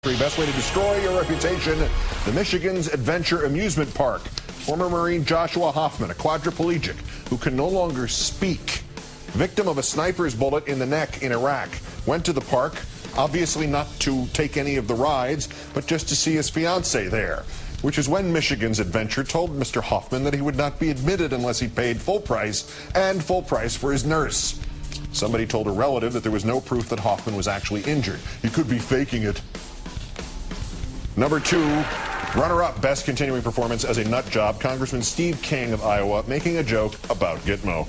Best way to destroy your reputation, the Michigan's Adventure Amusement Park. Former Marine Joshua Hoffman, a quadriplegic who can no longer speak, victim of a sniper's bullet in the neck in Iraq, went to the park, obviously not to take any of the rides, but just to see his fiancée there, which is when Michigan's Adventure told Mr. Hoffman that he would not be admitted unless he paid full price, and full price for his nurse. Somebody told a relative that there was no proof that Hoffman was actually injured. He could be faking it. Number 2, runner-up best continuing performance as a nut job, Congressman Steve King of Iowa making a joke about Gitmo.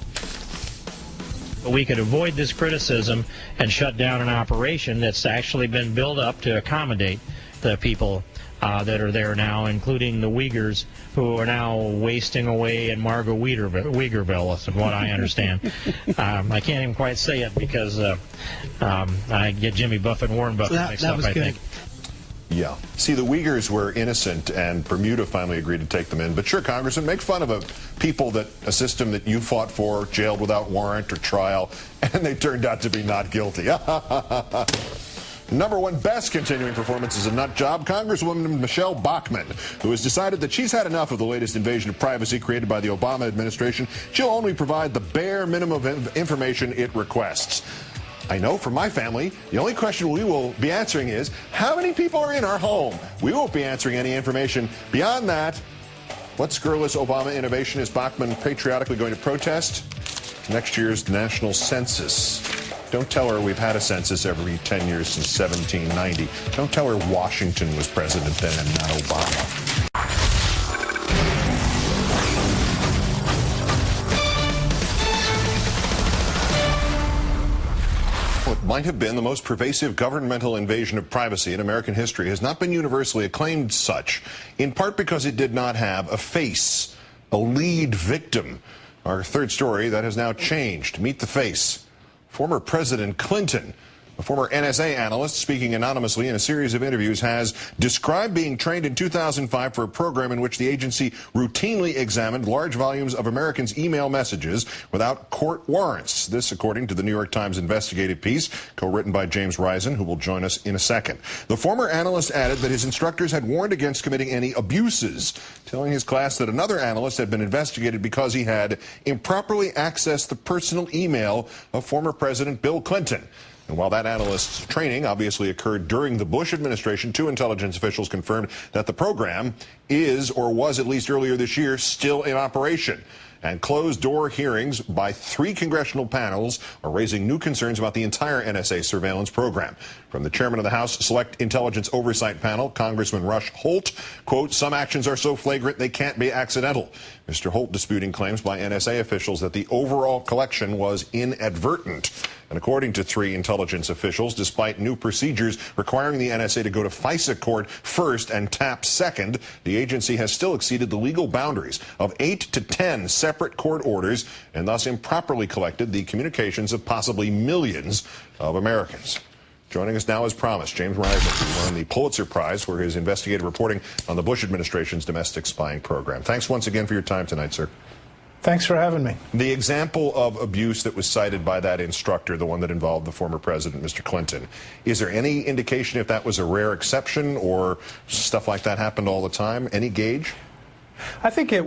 We could avoid this criticism and shut down an operation that's actually been built up to accommodate the people that are there now, including the Uyghurs, who are now wasting away in Uyghurville, from what I understand. I can't even quite say it because I get Jimmy Buffett and Warren Buffett mixed up, I think. Yeah. See, the Uyghurs were innocent, and Bermuda finally agreed to take them in. But sure, Congressman, make fun of a system that you fought for, jailed without warrant or trial, and they turned out to be not guilty. Number 1 best continuing performance is a nut job, Congresswoman Michelle Bachmann, who has decided that she's had enough of the latest invasion of privacy created by the Obama administration. She'll only provide the bare minimum of information it requests. I know from my family, the only question we will be answering is, how many people are in our home? We won't be answering any information beyond that. What scurrilous Obama innovation is Bachmann patriotically going to protest? Next year's national census. Don't tell her we've had a census every 10 years since 1790. Don't tell her Washington was president then and not Obama. What might have been the most pervasive governmental invasion of privacy in American history has not been universally acclaimed such, in part because it did not have a face, a lead victim. Our third story, that has now changed. Meet the face. Former President Clinton, a former NSA analyst speaking anonymously in a series of interviews, has described being trained in 2005 for a program in which the agency routinely examined large volumes of Americans' email messages without court warrants. This, according to the New York Times investigative piece, co-written by James Risen, who will join us in a second. The former analyst added that his instructors had warned against committing any abuses, telling his class that another analyst had been investigated because he had improperly accessed the personal email of former President Bill Clinton. And while that analyst's training obviously occurred during the Bush administration, 2 intelligence officials confirmed that the program is, or was at least earlier this year, still in operation. And closed-door hearings by 3 congressional panels are raising new concerns about the entire NSA surveillance program. From the chairman of the House Select Intelligence Oversight Panel, Congressman Rush Holt, quote, "Some actions are so flagrant they can't be accidental." Mr. Holt disputing claims by NSA officials that the overall collection was inadvertent. And according to 3 intelligence officials, despite new procedures requiring the NSA to go to FISA court first and TAP second, the agency has still exceeded the legal boundaries of 8 to 10 separate court orders and thus improperly collected the communications of possibly millions of Americans. Joining us now, as promised, James Risen, who won the Pulitzer Prize for his investigative reporting on the Bush administration's domestic spying program. Thanks once again for your time tonight, sir. Thanks for having me. The example of abuse that was cited by that instructor, the one that involved the former president, Mr. Clinton, is there any indication if that was a rare exception or stuff like that happened all the time? Any gauge? I think it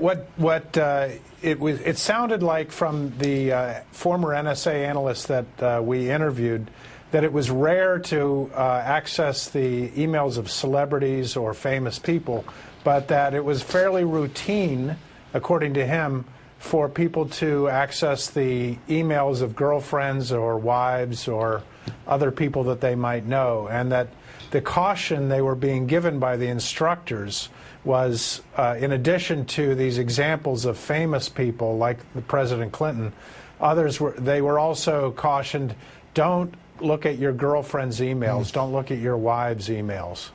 sounded like from the former NSA analyst that we interviewed that it was rare to access the emails of celebrities or famous people, but that it was fairly routine, according to him, for people to access the emails of girlfriends or wives or other people that they might know, and that the caution they were being given by the instructors was, in addition to these examples of famous people like the President Clinton, they were also cautioned, don't look at your girlfriend's emails, don't look at your wife's emails.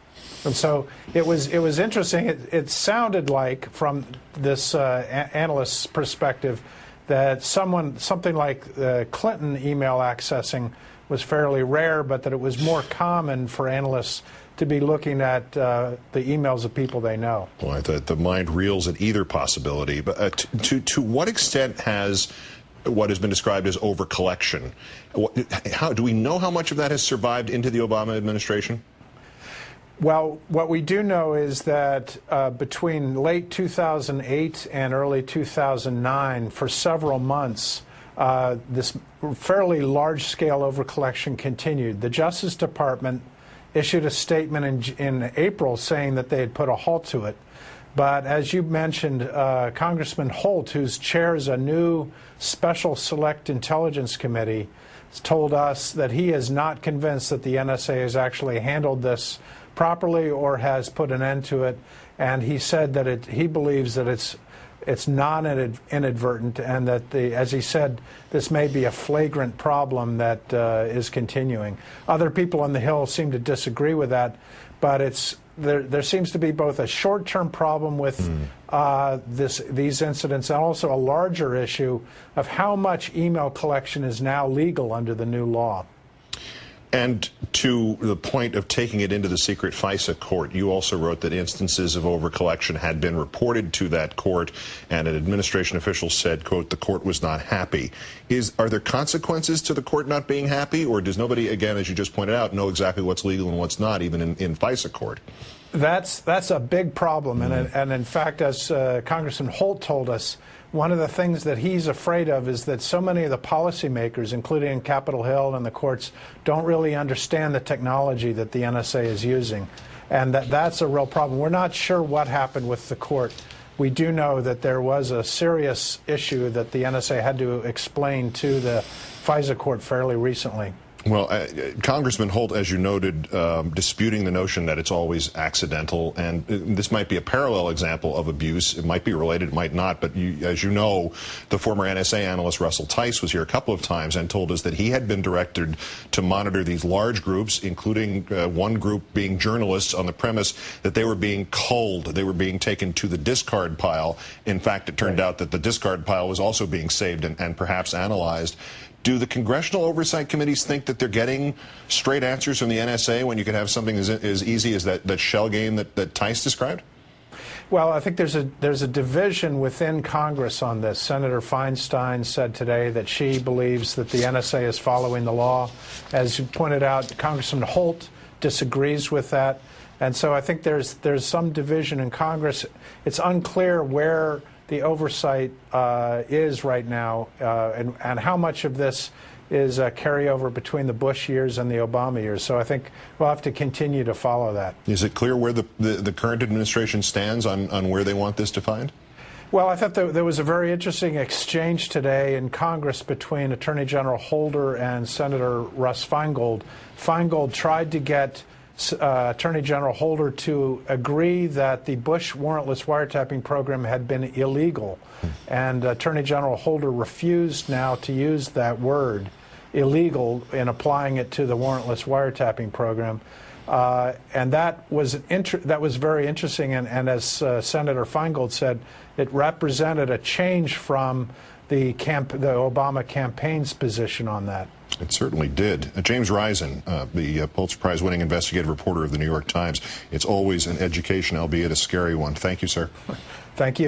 And so it was interesting. It sounded like, from this analyst's perspective, that something like Clinton email accessing was fairly rare, but that it was more common for analysts to be looking at the emails of people they know. Boy, the mind reels at either possibility. But to what extent has what has been described as overcollection, how do we know how much of that has survived into the Obama administration? Well, what we do know is that between late 2008 and early 2009, for several months, this fairly large-scale overcollection continued. The Justice Department issued a statement in April saying that they had put a halt to it. But as you mentioned, Congressman Holt, who chairs a new Special Select Intelligence Committee, told us that he is not convinced that the NSA has actually handled this properly or has put an end to it. And he said that he believes that it's non-inadvertent, and that, as he said, this may be a flagrant problem that is continuing. Other people on the Hill seem to disagree with that, but there seems to be both a short-term problem with these incidents and also a larger issue of how much email collection is now legal under the new law. And to the point of taking it into the secret FISA court, you also wrote that instances of overcollection had been reported to that court, and an administration official said, quote, the court was not happy. Are there consequences to the court not being happy, or does nobody, again, as you just pointed out, know exactly what's legal and what's not, even in FISA court? That's a big problem, and in fact, as Congressman Holt told us, one of the things that he's afraid of is that so many of the policymakers, including in Capitol Hill and the courts, don't really understand the technology that the NSA is using, and that's a real problem. We're not sure what happened with the court. We do know that there was a serious issue that the NSA had to explain to the FISA court fairly recently. Well, Congressman Holt, as you noted, disputing the notion that it's always accidental, and this might be a parallel example of abuse. It might be related, it might not, but as you know, the former NSA analyst Russell Tice was here a couple of times and told us that he had been directed to monitor these large groups, including one group being journalists, on the premise that they were being culled, they were being taken to the discard pile. In fact, it turned out that the discard pile was also being saved and perhaps analyzed. Do the congressional oversight committees think that they're getting straight answers from the NSA when you could have something as easy as that shell game that Tice described? Well, I think there's a division within Congress on this. Senator Feinstein said today that she believes that the NSA is following the law. As you pointed out, Congressman Holt disagrees with that. And so I think there's some division in Congress. It's unclear where the oversight is right now, and how much of this is a carryover between the Bush years and the Obama years. So I think we'll have to continue to follow that. Is it clear where the current administration stands on where they want this defined? Well, I thought there was a very interesting exchange today in Congress between Attorney General Holder and Senator Russ Feingold. Feingold tried to get Attorney General Holder to agree that the Bush warrantless wiretapping program had been illegal, and Attorney General Holder refused now to use that word, illegal, in applying it to the warrantless wiretapping program, and that was very interesting. And as Senator Feingold said, it represented a change from the Obama campaign's position on that. It certainly did. James Risen, the Pulitzer Prize-winning investigative reporter of the New York Times. It's always an education, albeit a scary one. Thank you, sir. Thank you.